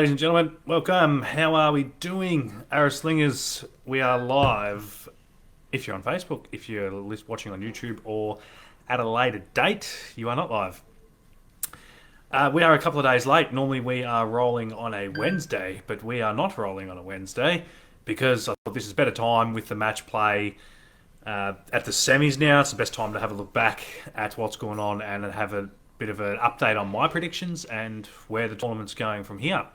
Ladies and gentlemen, welcome. How are we doing? Slingers, we are live. If you're on Facebook, if you're watching on YouTube, or at a later date, you are not live. We are a couple of days late. Normally we are rolling on a Wednesday, but we are not rolling on a Wednesday because I thought this is better time with the match play at the semis now. It's the best time to have a look back at what's going on and have a bit of an update on my predictions and where the tournament's going from here.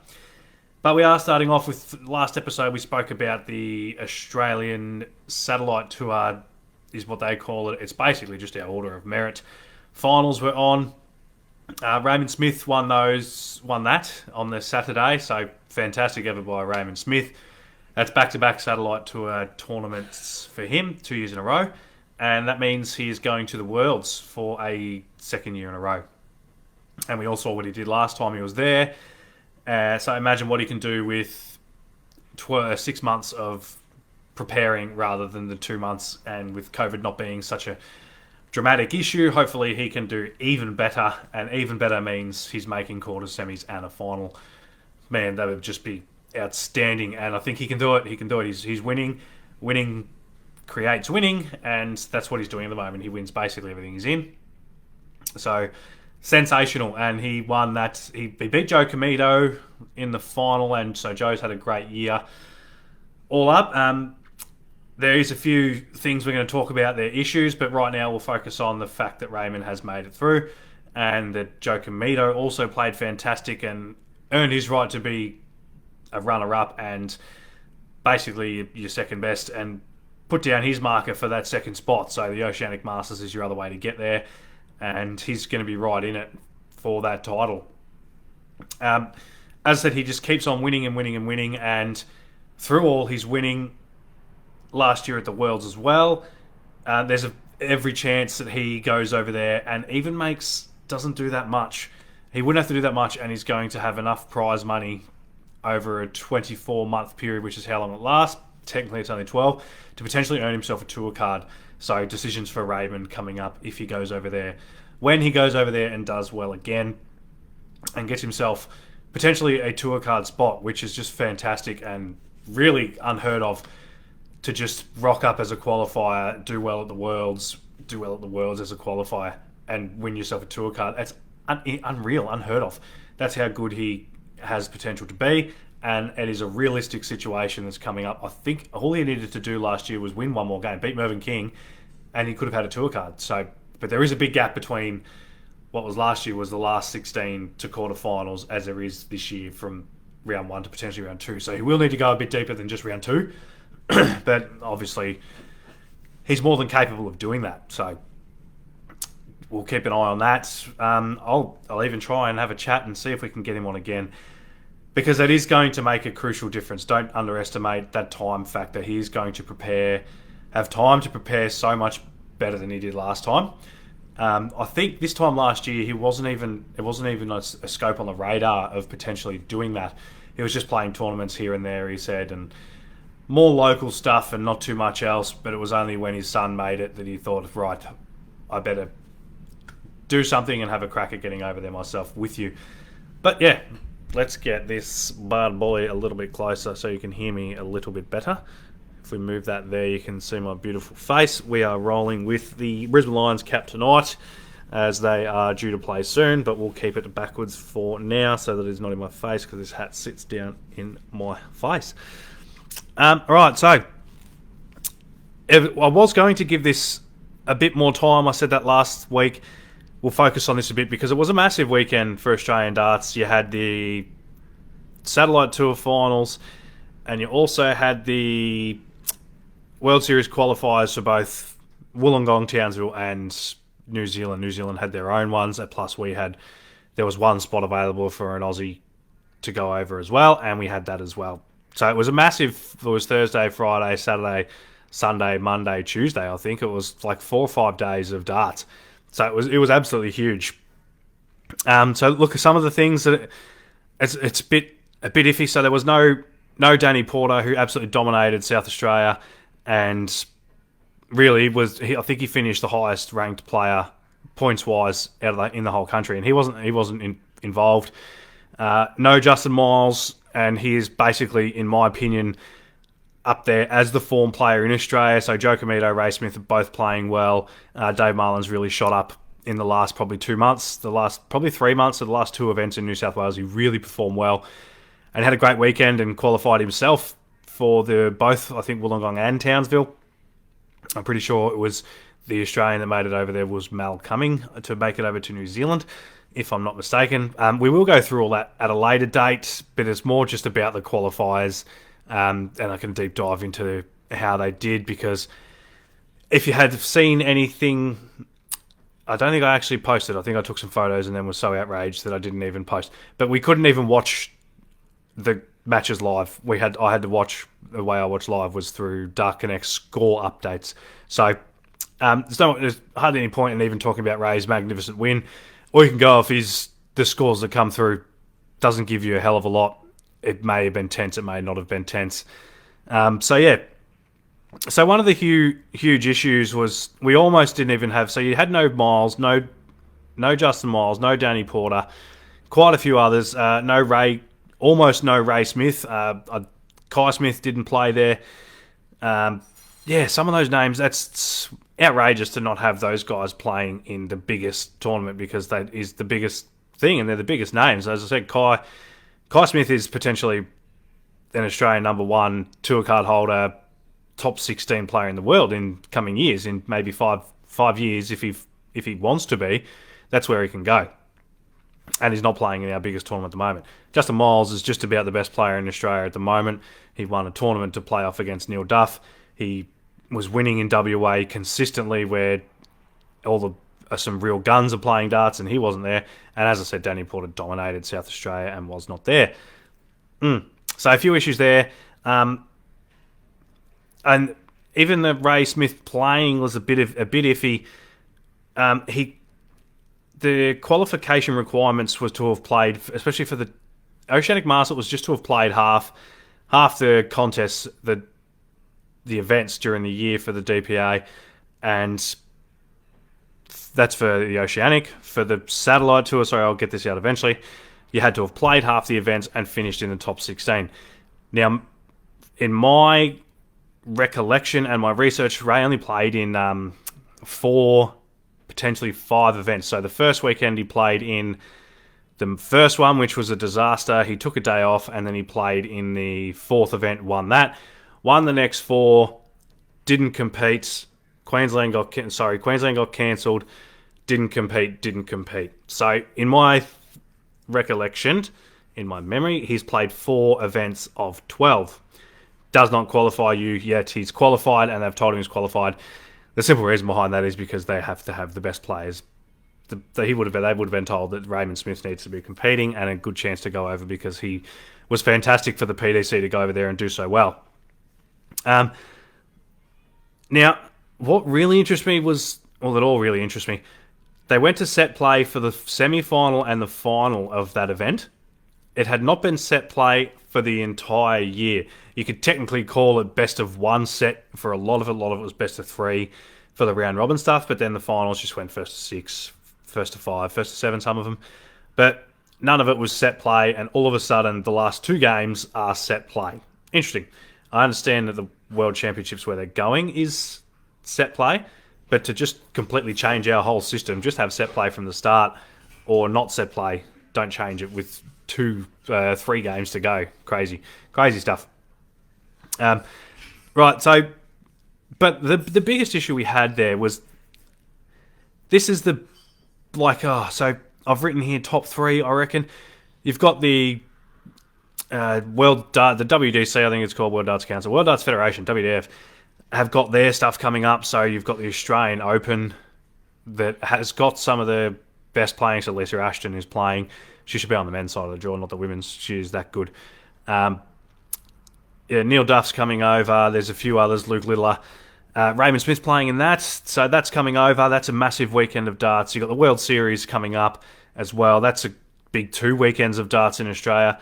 But we are starting off with last episode. We spoke about the Australian satellite tour, is what they call it. It's basically just our order of merit. Finals were on. Raymond Smith won that on the Saturday, so fantastic effort by Raymond Smith. That's back-to-back satellite tour tournaments for him, 2 years in a row, and that means he is going to the Worlds for a second year in a row. And we all saw what he did last time he was there. So imagine what he can do with 6 months of preparing rather than the 2 months, and with COVID not being such a dramatic issue, hopefully he can do even better, and even better means he's making quarters, semis, and a final. Man, that would just be outstanding, and I think he can do it. He's winning. Winning creates winning, and that's what he's doing at the moment. He wins basically everything he's in. So sensational, and he won that. He beat Joe Comito in the final, and so Joe's had a great year. All up, there is a few things we're going to talk about, their issues, but right now we'll focus on the fact that Raymond has made it through, and that Joe Comito also played fantastic and earned his right to be a runner-up and basically your second best, and put down his marker for that second spot. So the Oceanic Masters is your other way to get there, and he's going to be right in it for that title. As I said, he just keeps on winning and winning and winning, and through all his winning last year at the Worlds as well, there's every chance that he goes over there and even doesn't do that much. He wouldn't have to do that much, and he's going to have enough prize money over a 24-month period, which is how long it lasts. Technically, it's only 12, to potentially earn himself a tour card. So decisions for Raymond coming up if he goes over there. When he goes over there and does well again and gets himself potentially a tour card spot, which is just fantastic and really unheard of, to just rock up as a qualifier, do well at the Worlds as a qualifier, and win yourself a tour card. That's unreal, unheard of. That's how good he has potential to be, and it is a realistic situation that's coming up. I think all he needed to do last year was win one more game, beat Mervyn King, and he could have had a tour card. So, but there is a big gap between what was last year was the last 16 to quarterfinals, as there is this year from round 1 to potentially round 2. So he will need to go a bit deeper than just round 2, but obviously he's more than capable of doing that. So we'll keep an eye on that. I'll even try and have a chat and see if we can get him on again, because that is going to make a crucial difference. Don't underestimate that time factor. He is going to have time to prepare so much better than he did last time. I think this time last year, it wasn't even a scope on the radar of potentially doing that. He was just playing tournaments here and there, he said, and more local stuff and not too much else. But it was only when his son made it that he thought, right, I better do something and have a crack at getting over there myself with you. But yeah, let's get this bad boy a little bit closer so you can hear me a little bit better. If we move that there, you can see my beautiful face. We are rolling with the Brisbane Lions cap tonight, as they are due to play soon, but we'll keep it backwards for now so that it's not in my face, because this hat sits down in my face. Alright, so I was going to give this a bit more time. I said that last week. We'll focus on this a bit because it was a massive weekend for Australian darts. You had the Satellite Tour finals, and you also had the World Series qualifiers for both Wollongong, Townsville, and New Zealand. New Zealand had their own ones, plus there was one spot available for an Aussie to go over as well, and we had that as well. So it was it was Thursday, Friday, Saturday, Sunday, Monday, Tuesday, I think. It was like 4 or 5 days of darts. So it was absolutely huge. So look at some of the things that it's a bit iffy. So there was no Danny Porter, who absolutely dominated South Australia, and really I think he finished the highest ranked player points wise in the whole country, and he wasn't involved. No Justin Miles, and he is basically, in my opinion, up there as the form player in Australia. So Joe Comito, Ray Smith are both playing well. Dave Marlin's really shot up in the last probably 2 months, the last probably 3 months of the last 2 events in New South Wales. He really performed well and had a great weekend and qualified himself for the both, I think, Wollongong and Townsville. I'm pretty sure it was the Australian that made it over there was Mal Cumming to make it over to New Zealand, if I'm not mistaken. We will go through all that at a later date, but it's more just about the qualifiers, and I can deep dive into how they did, because if you had seen anything, I don't think I actually posted. I think I took some photos and then was so outraged that I didn't even post. But we couldn't even watch the matches live. I had to watch, the way I watched live was through Dark Connect score updates. So there's hardly any point in even talking about Ray's magnificent win. Or you can go off the scores that come through. Doesn't give you a hell of a lot. It may have been tense, it may not have been tense. So one of the huge issues was we almost didn't even have... So you had no Miles, no Justin Miles, no Danny Porter, quite a few others. No Ray, almost no Ray Smith. Kai Smith didn't play there. Some of those names, that's outrageous to not have those guys playing in the biggest tournament, because that is the biggest thing and they're the biggest names. As I said, Kai Smith is potentially an Australian number 1 tour card holder, top 16 player in the world in coming years, in maybe five years, if he wants to be. That's where he can go. And he's not playing in our biggest tournament at the moment. Justin Miles is just about the best player in Australia at the moment. He won a tournament to play off against Neil Duff. He was winning in WA consistently, where some real guns are playing darts, and he wasn't there. And as I said, Danny Porter dominated South Australia and was not there. So a few issues there. And even the Ray Smith playing was a bit iffy. The qualification requirements was to have played, especially for the Oceanic Masters, was just to have played half the contests, the events during the year for the DPA, and that's for the Oceanic. For the Satellite Tour, sorry, I'll get this out eventually, you had to have played half the events and finished in the top 16. Now, in my recollection and my research, Ray only played in 4, potentially 5 events. So the first weekend he played in the first one, which was a disaster. He took a day off, and then he played in the 4th event, won that. Won the next 4, didn't compete. Queensland got cancelled. Didn't compete. So in my recollection, in my memory, he's played 4 events of 12. Does not qualify you yet. He's qualified, and they've told him he's qualified. The simple reason behind that is because they have to have the best players. They would have been told that Raymond Smith needs to be competing, and a good chance to go over, because he was fantastic for the PDC to go over there and do so well. Now, what really interests me was, well, it all really interests me. They went to set play for the semi-final and the final of that event. It had not been set play for the entire year. You could technically call it best of 1 set for a lot of it. A lot of it was best of 3 for the round robin stuff, but then the finals just went first to 6, first to 5, first to 7, some of them. But none of it was set play, and all of a sudden the last 2 games are set play. Interesting. I understand that the World Championships where they're going is set play, but to just completely change our whole system, just have set play from the start, or not set play, don't change it with 3 games to go. Crazy stuff. Right, so, but the biggest issue we had there was, this is so I've written here top 3, I reckon. You've got the the WDC, I think it's called World Darts Council, World Darts Federation, WDF, have got their stuff coming up. So you've got the Australian Open that has got some of the best playing. So Lisa Ashton is playing. She should be on the men's side of the draw, not the women's. She is that good. Neil Duff's coming over. There's a few others. Luke Littler. Raymond Smith playing in that. So that's coming over. That's a massive weekend of darts. You've got the World Series coming up as well. That's a big 2 weekends of darts in Australia.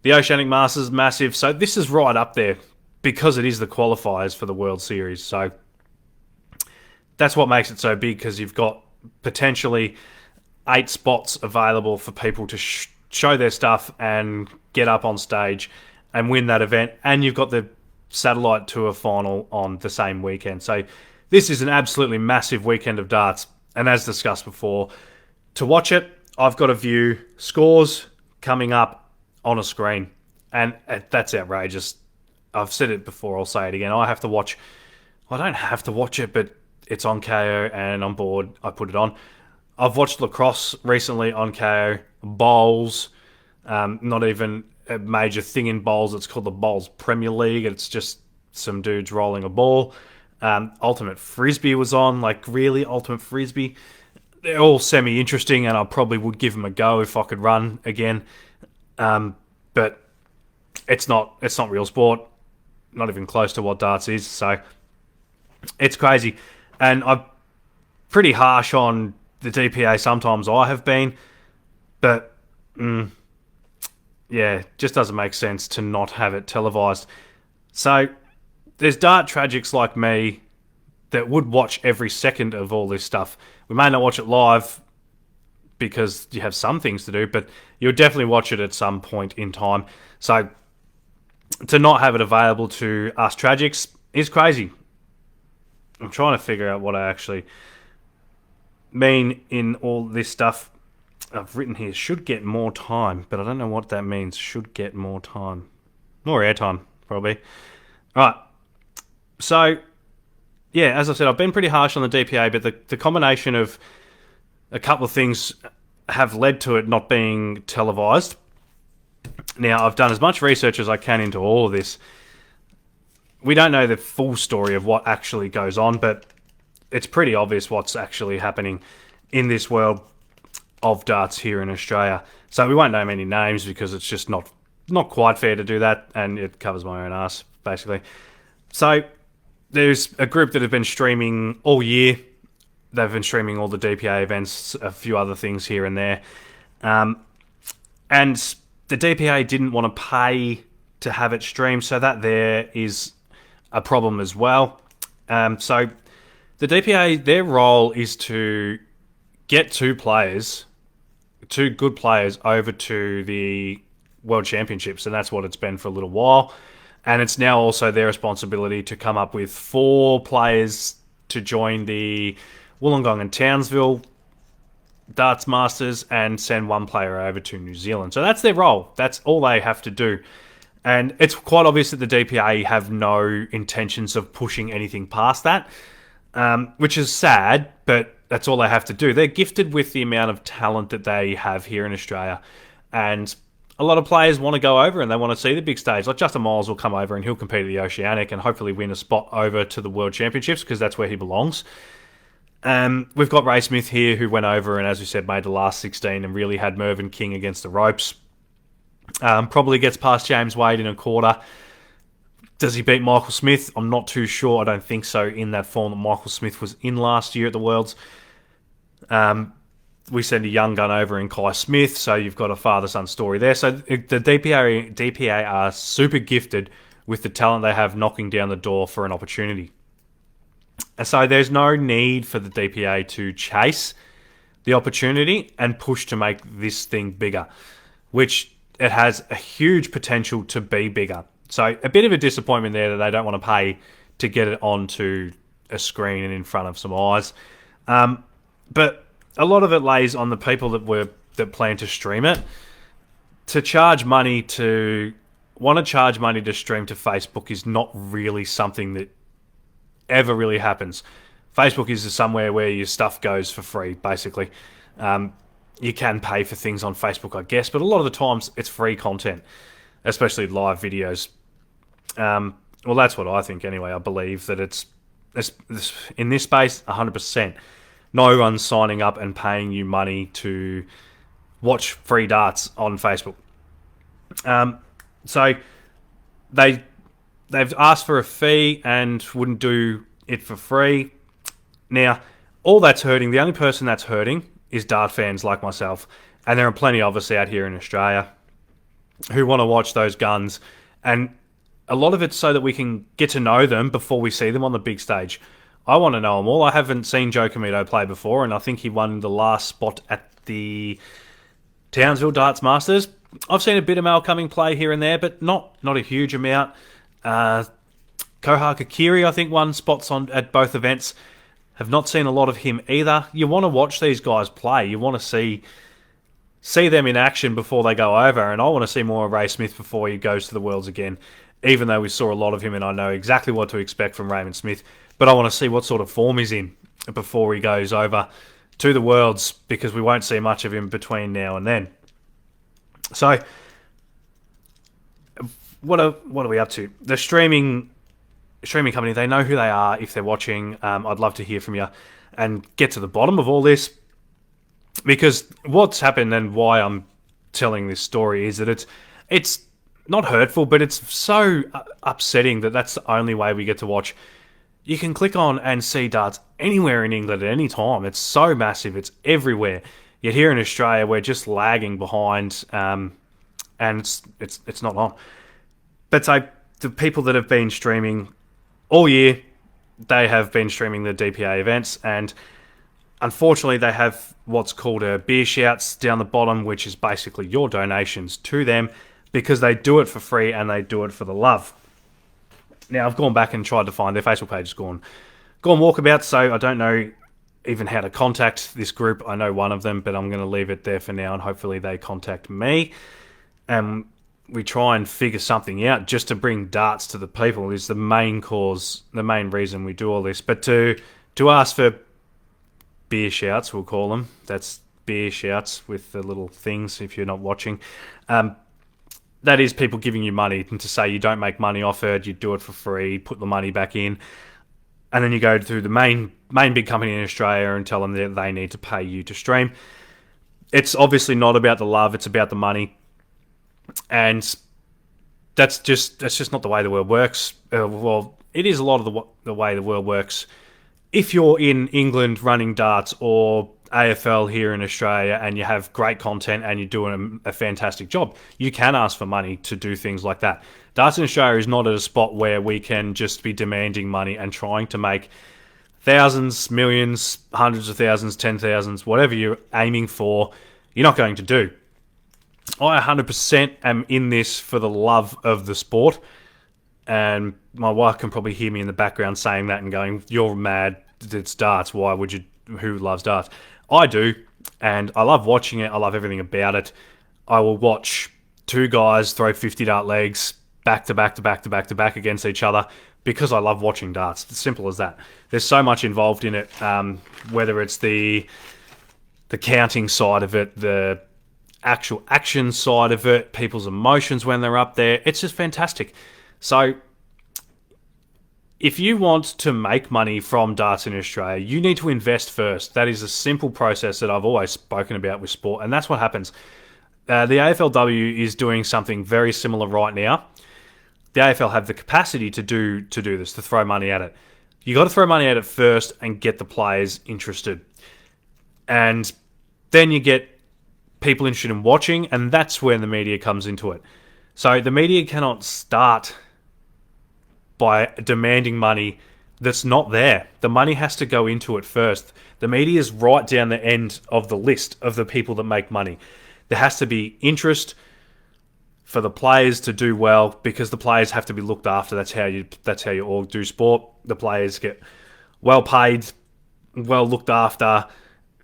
The Oceanic Masters, massive. So this is right up there because it is the qualifiers for the World Series. So that's what makes it so big, because you've got potentially 8 spots available for people to show their stuff and get up on stage and win that event. And you've got the satellite tour final on the same weekend. So this is an absolutely massive weekend of darts. And as discussed before, to watch it, I've got to view scores coming up on a screen. And that's outrageous. I've said it before, I'll say it again. I don't have to watch it, but it's on KO and I'm bored. I put it on. I've watched lacrosse recently on KO. Bowls, not even a major thing in bowls. It's called the Bowls Premier League. It's just some dudes rolling a ball. Ultimate Frisbee was on. Like, really, Ultimate Frisbee? They're all semi-interesting, and I probably would give them a go if I could run again. But it's not real sport. Not even close to what darts is. So it's crazy. And I'm pretty harsh on the DPA sometimes. I have been. But, yeah, just doesn't make sense to not have it televised. So there's dart tragics like me that would watch every second of all this stuff. We may not watch it live because you have some things to do, but you'll definitely watch it at some point in time. So to not have it available to us tragics is crazy. I'm trying to figure out what I actually mean in all this stuff. I've written here, should get more time, but I don't know what that means. Should get more time. More airtime, probably. All right. So, yeah, as I said, I've been pretty harsh on the DPA, but the combination of a couple of things have led to it not being televised. Now, I've done as much research as I can into all of this. We don't know the full story of what actually goes on, but it's pretty obvious what's actually happening in this world of darts here in Australia. So we won't name any names because it's just not quite fair to do that, and it covers my own ass, basically. So there's a group that have been streaming all year. They've been streaming all the DPA events, a few other things here and there. And the DPA didn't want to pay to have it streamed, so that there is a problem as well. So the DPA, their role is to get two good players over to the World Championships, and that's what it's been for a little while. And it's now also their responsibility to come up with 4 players to join the Wollongong and Townsville Darts Masters and send 1 player over to New Zealand. So that's their role. That's all they have to do. And it's quite obvious that the DPA have no intentions of pushing anything past that, which is sad, but that's all they have to do. They're gifted with the amount of talent that they have here in Australia. And a lot of players want to go over and they want to see the big stage. Like Justin Miles will come over and he'll compete at the Oceanic and hopefully win a spot over to the World Championships because that's where he belongs. We've got Ray Smith here who went over and, as we said, made the last 16 and really had Mervyn King against the ropes. Probably gets past James Wade in a quarter. Does he beat Michael Smith? I'm not too sure. I don't think so in that form that Michael Smith was in last year at the Worlds. We send a young gun over in Kai Smith, so you've got a father-son story there. So the DPA are super gifted with the talent they have knocking down the door for an opportunity. And so there's no need for the DPA to chase the opportunity and push to make this thing bigger, which it has a huge potential to be bigger. So a bit of a disappointment there that they don't want to pay to get it onto a screen and in front of some eyes. But a lot of it lays on the people that plan to stream it. To charge money to stream to Facebook is not really something that ever really happens. Facebook is somewhere where your stuff goes for free, basically. You can pay for things on Facebook, I guess, but a lot of the times it's free content, especially live videos. Well, that's what I think anyway. I believe that it's in this space, 100%. No one's signing up and paying you money to watch free darts on Facebook. So they've asked for a fee and wouldn't do it for free. Now, all that's hurting, the only person that's hurting is dart fans like myself. And there are plenty of us out here in Australia who want to watch those guns. And a lot of it's so that we can get to know them before we see them on the big stage. I want to know them all. I haven't seen Joe Comito play before, and I think he won the last spot at the Townsville Darts Masters. I've seen a bit of Mal Cumming play here and there, but not a huge amount. Kohar Kakiri, I think, won spots at both events. Have not seen a lot of him either. You want to watch these guys play. You want to see them in action before they go over, and I want to see more of Ray Smith before he goes to the Worlds again, even though we saw a lot of him and I know exactly what to expect from Raymond Smith, but I want to see what sort of form he's in before he goes over to the Worlds, because we won't see much of him between now and then. So, what are we up to? The streaming company, they know who they are if they're watching. I'd love to hear from you and get to the bottom of all this, because what's happened and why I'm telling this story is that it's not hurtful, but it's so upsetting that that's the only way we get to watch. You can click on and see darts anywhere in England at any time. It's so massive. It's everywhere. Yet here in Australia, we're just lagging behind, and it's not on. But so the people that have been streaming all year, they have been streaming the DPA events, and unfortunately they have what's called a beer shouts down the bottom, which is basically your donations to them, because they do it for free and they do it for the love. Now, I've gone back and tried to find their Facebook page, has gone walkabout, so I don't know even how to contact this group. I know one of them, but I'm going to leave it there for now, and hopefully they contact me. And we try and figure something out just to bring darts to the people is the main cause, the main reason we do all this. But to ask for beer shouts, we'll call them. That's beer shouts with the little things if you're not watching. That is people giving you money, and to say you don't make money off it, you do it for free, put the money back in, and then you go to the main big company in Australia and tell them that they need to pay you to stream. It's obviously not about the love, it's about the money. And that's just not the way the world works. Well, it is a lot of the way the world works. If you're in England running darts or AFL here in Australia and you have great content and you're doing a fantastic job, you can ask for money to do things like that. Darts in Australia is not at a spot where we can just be demanding money and trying to make thousands, millions, hundreds of thousands, 10,000s, whatever you're aiming for, you're not going to do. I 100% am in this for the love of the sport, and my wife can probably hear me in the background saying that and going, "You're mad, it's darts, why would you, who loves darts?" I do, and I love watching it, I love everything about it. I will watch two guys throw 50 dart legs back to back to back to back to back against each other because I love watching darts. It's simple as that. There's so much involved in it, whether it's the counting side of it, the actual action side of it, people's emotions when they're up there. It's just fantastic. So if you want to make money from darts in Australia, you need to invest first. That is a simple process that I've always spoken about with sport, and that's what happens. The AFLW is doing something very similar right now. The AFL have the capacity to do this, to throw money at it. You got to throw money at it first and get the players interested. And then you get people interested in watching, and that's where the media comes into it. So the media cannot start by demanding money that's not there. The money has to go into it first. The media is right down the end of the list of the people that make money. There has to be interest for the players to do well, because the players have to be looked after. That's how you all do sport. The players get well paid, well looked after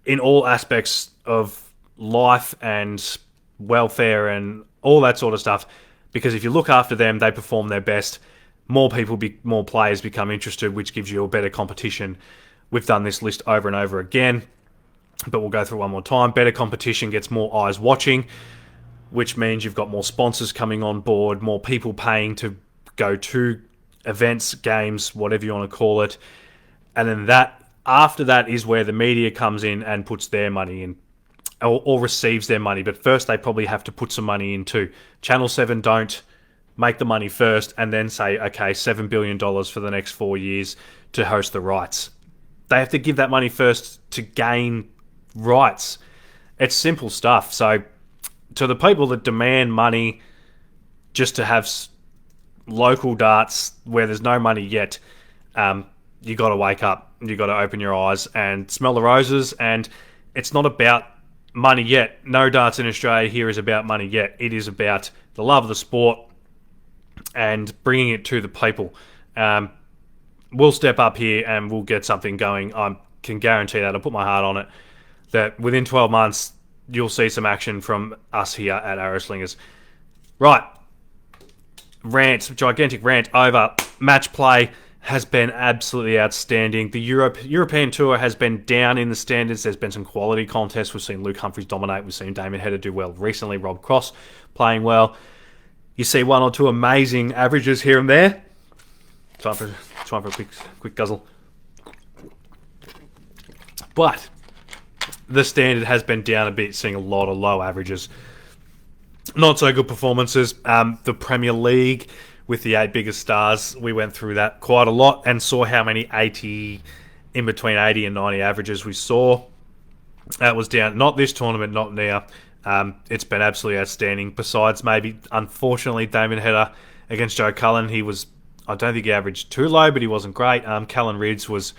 in all aspects of life and welfare and all that sort of stuff. Because if you look after them, they perform their best. More players become interested, which gives you a better competition. We've done this list over and over again, but we'll go through it one more time. Better competition gets more eyes watching, which means you've got more sponsors coming on board, more people paying to go to events, games, whatever you want to call it. And then after that is where the media comes in and puts their money in, or receives their money. But first they probably have to put some money in too. Channel 7 don't make the money first and then say, okay, $7 billion for the next 4 years to host the rights. They have to give that money first to gain rights. It's simple stuff. So to the people that demand money just to have local darts where there's no money yet, you got to wake up. You got to open your eyes and smell the roses. And it's not about money yet. No darts in Australia here is about money yet. It is about the love of the sport and bringing it to the people. We'll step up here and we'll get something going. I can guarantee that. I'll put my heart on it. That within 12 months, you'll see some action from us here at Arrow Slingers. Right. Gigantic rant over. Match play has been absolutely outstanding. The European Tour has been down in the standards. There's been some quality contests. We've seen Luke Humphries dominate. We've seen Damien Hedder do well recently. Rob Cross playing well. You see one or two amazing averages here and there. Time for a quick guzzle. But the standard has been down a bit, seeing a lot of low averages. Not so good performances. The Premier League with the 8 biggest stars, we went through that quite a lot and saw how many 80, in between 80 and 90 averages we saw. That was down. Not this tournament, not now. It's been absolutely outstanding. Besides, maybe, unfortunately, Damien Hedder against Joe Cullen, I don't think he averaged too low, but he wasn't great. Callan Ridge was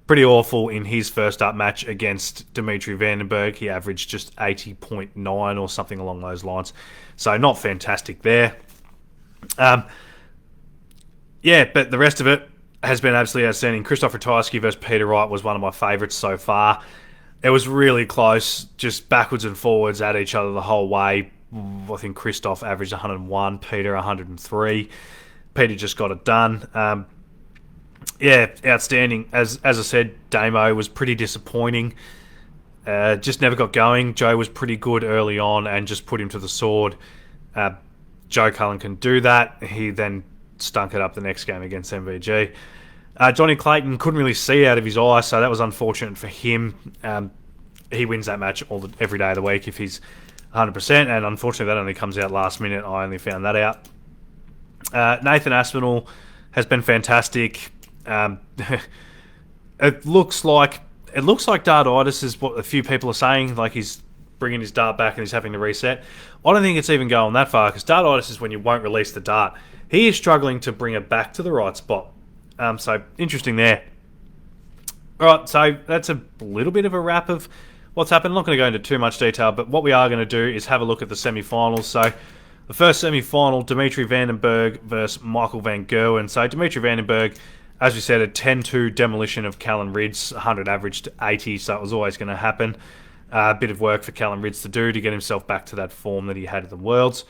pretty awful in his first up match against Dimitri Vandenberg. He averaged just 80.9 or something along those lines. So not fantastic there. But the rest of it has been absolutely outstanding. Christoph Ratajski versus Peter Wright was one of my favourites so far. It was really close, just backwards and forwards at each other the whole way. I think Christoph averaged 101, Peter 103. Peter just got it done. Outstanding. As I said, Damo was pretty disappointing. Just never got going. Joe was pretty good early on and just put him to the sword. Joe Cullen can do that. He then stunk it up the next game against MVG. Johnny Clayton couldn't really see out of his eye, so that was unfortunate for him. He wins that match every day of the week if he's 100%, and unfortunately that only comes out last minute. I only found that out. Nathan Aspinall has been fantastic. It looks like dartitis is what a few people are saying, like he's bringing his dart back and he's having to reset. I don't think it's even going that far, because dartitis is when you won't release the dart. He is struggling to bring it back to the right spot. So interesting there. Alright, so that's a little bit of a wrap of what's happened. I'm not going to go into too much detail, but what we are going to do is have a look at the semi-finals. So the first semi-final, Dimitri Vandenberg versus Michael van Gerwen. So Dimitri Vandenberg, as we said, a 10-2 demolition of Callan Ridge, 100 average to 80, so it was always going to happen. A bit of work for Callan Ridge to do to get himself back to that form that he had at the Worlds.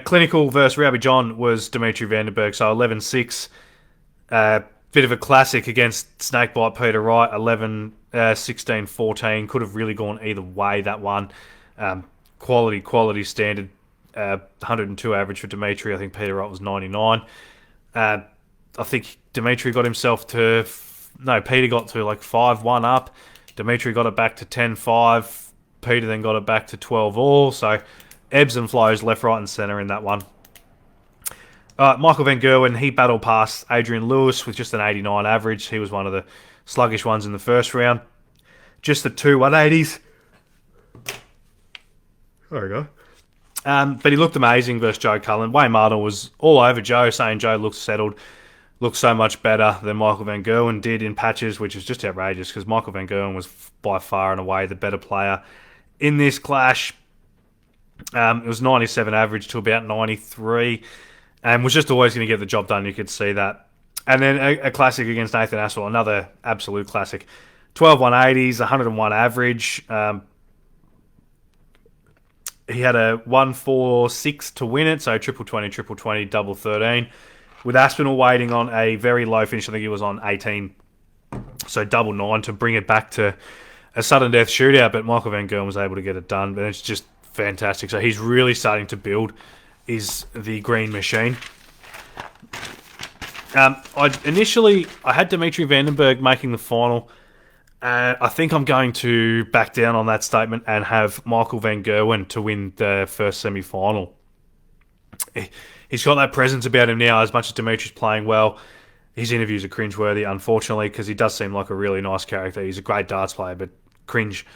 Clinical versus Rowby John was Dimitri Vandenberg, so 11-6. Bit of a classic against Snakebite Peter Wright, 16-14. Could have really gone either way, that one. Quality standard. 102 average for Dimitri. I think Peter Wright was 99. I think Dimitri got himself to... No, Peter got to like 5-1 up. Dimitri got it back to 10-5. Peter then got it back to 12-all. So ebbs and flows left, right and centre in that one. Michael van Gerwen, he battled past Adrian Lewis with just an 89 average. He was one of the sluggish ones in the first round. Just the two 180s. There we go. But he looked amazing versus Joe Cullen. Wayne Mardle was all over Joe, saying Joe looks settled, looks so much better than Michael van Gerwen did in patches, which is just outrageous because Michael van Gerwen was by far and away the better player in this clash. It was 97 average to about 93 and was just always going to get the job done. You could see that. And then a classic against Nathan Aspinall, another absolute classic. 12 180s, 101 average. He had a 1-4-6 to win it, so triple 20, double 13. With Aspinall waiting on a very low finish, I think he was on 18, so double 9 to bring it back to a sudden death shootout, but Michael van Gerwen was able to get it done, but it's just fantastic. So he's really starting to build the green machine. I had Dimitri Vandenberg making the final. I think I'm going to back down on that statement and have Michael van Gerwen to win the first semi-final. He's got that presence about him now. As much as Dimitri's playing well, his interviews are cringeworthy, unfortunately, because he does seem like a really nice character. He's a great darts player, but cringe.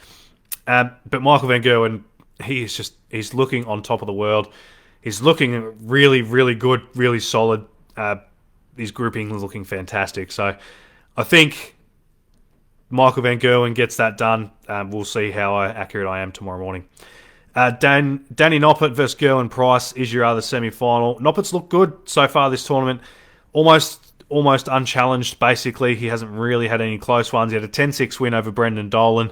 But Michael van Gerwen, he's looking on top of the world. He's looking really, really good, really solid. His grouping is looking fantastic. So I think Michael Van Gerwen gets that done. We'll see how accurate I am tomorrow morning. Danny Noppert versus Gerwin Price is your other semi-final. Noppert's looked good so far this tournament. Almost unchallenged, basically. He hasn't really had any close ones. He had a 10-6 win over Brendan Dolan.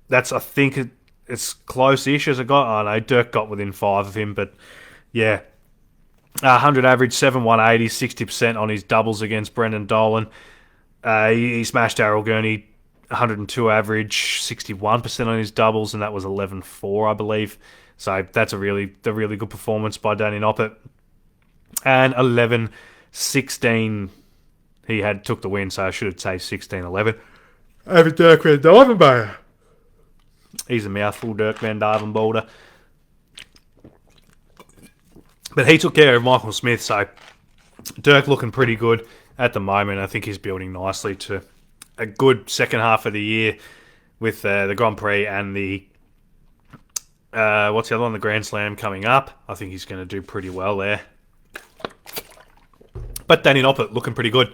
That's, I think, it's close-ish as it got. I know Dirk got within 5 of him, but yeah. 100 average, 7-180, 60% on his doubles against Brendan Dolan. He smashed Darryl Gurney, 102 average, 61% on his doubles, and that was 11-4, I believe. So that's a really good performance by Danny Noppert. And 11-16, he took the win, so I should say 16-11. Over Dirk Van Dijvenbode. He's a mouthful, Dirk Van Dijvenbode. But he took care of Michael Smith, so Dirk looking pretty good at the moment. I think he's building nicely to a good second half of the year with the Grand Prix and the what's the other one? The Grand Slam coming up. I think he's going to do pretty well there. But Danny Noppert looking pretty good.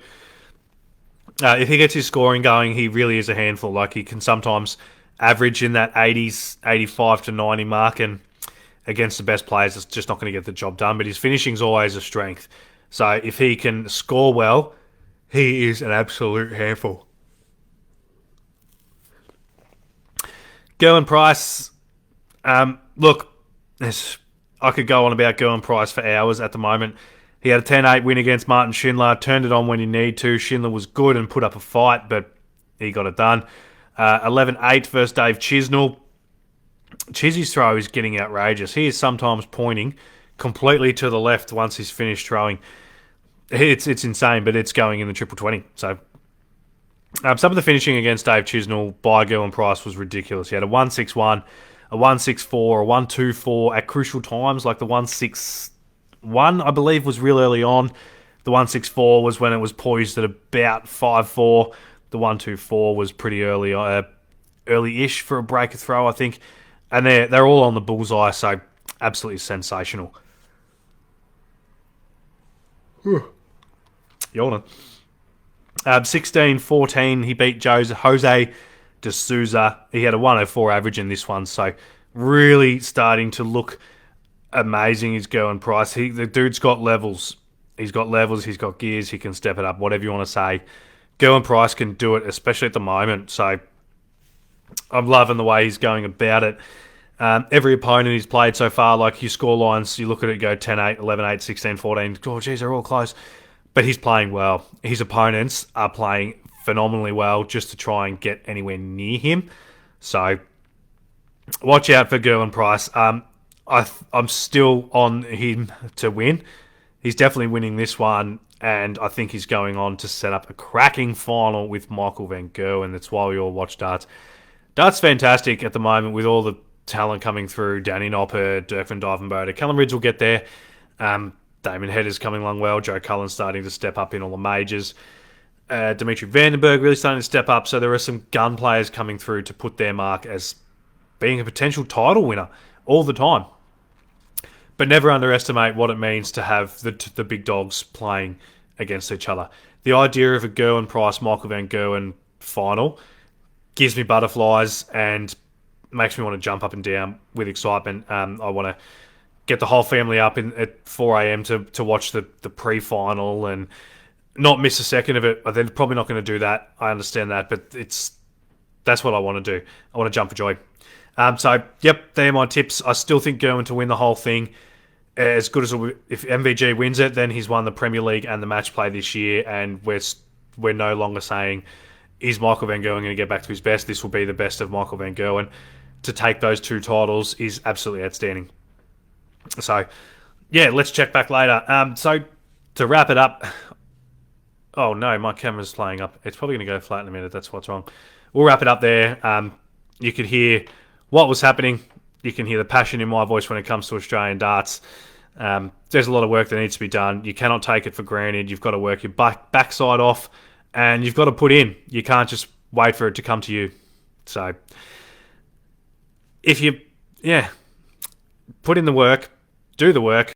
If he gets his scoring going, he really is a handful. Like, he can sometimes average in that 80s, 85 to 90 mark, and against the best players, it's just not going to get the job done. But his finishing's always a strength. So if he can score well, he is an absolute handful. Gerwin Price, look, I could go on about Gerwin Price for hours at the moment. He had a 10-8 win against Martin Schindler, turned it on when he needed to. Schindler was good and put up a fight, but he got it done. 11-8 versus Dave Chisnell. Chizzy's throw is getting outrageous. He is sometimes pointing completely to the left once he's finished throwing. It's insane, but it's going in the triple 20. So some of the finishing against Dave Chisnell by Gerwin Price was ridiculous. He had a 1-6-1, a 1-6-4, a 1-2-4 at crucial times, like the 1-6-1, I believe, was real early on. The 1-6-4 was when it was poised at about 5-4. The 1-2-4 was pretty early-ish for a breaker throw, I think. And they're all on the bullseye, so absolutely sensational. Yawning. 16-14, he beat Jose De Souza. He had a 104 average in this one, so really starting to look amazing is Gerwin Price. The dude's got levels. He's got levels, he's got gears, he can step it up, whatever you want to say. Gerwin Price can do it, especially at the moment, so I'm loving the way he's going about it. Every opponent he's played so far, like your score lines, you look at it, go 10-8, 11-8, 16-14. Oh, geez, they're all close. But he's playing well. His opponents are playing phenomenally well just to try and get anywhere near him. So watch out for Gerwin Price. I'm still on him to win. He's definitely winning this one, and I think he's going on to set up a cracking final with Michael Van Gerwen. That's why we all watch darts. Darts fantastic at the moment with all the talent coming through. Danny Noppert, Dirk Van Dijvenbode. Callum Ridge will get there. Damon Hedder's coming along well. Joe Cullen's starting to step up in all the majors. Dimitri Vandenberg really starting to step up. So there are some gun players coming through to put their mark as being a potential title winner all the time. But never underestimate what it means to have the big dogs playing against each other. The idea of a Gerwin Price, Michael Van Gerwen final gives me butterflies and makes me want to jump up and down with excitement. I want to get the whole family up at 4 a.m. to watch the pre-final and not miss a second of it. They're probably not going to do that. I understand that, but that's what I want to do. I want to jump for joy. So, yep, they're my tips. I still think Gerwin to win the whole thing. As good as if MVG wins it, then he's won the Premier League and the match play this year, and we're no longer saying, is Michael Van Gerwen going to get back to his best? This will be the best of Michael Van Gerwen. To take those 2 titles is absolutely outstanding. So, yeah, let's check back later. So, to wrap it up... Oh, no, my camera's playing up. It's probably going to go flat in a minute. That's what's wrong. We'll wrap it up there. You could hear what was happening. You can hear the passion in my voice when it comes to Australian darts. There's a lot of work that needs to be done. You cannot take it for granted. You've got to work your backside off, and you've got to put in. You can't just wait for it to come to you. So, if you, put in the work, do the work,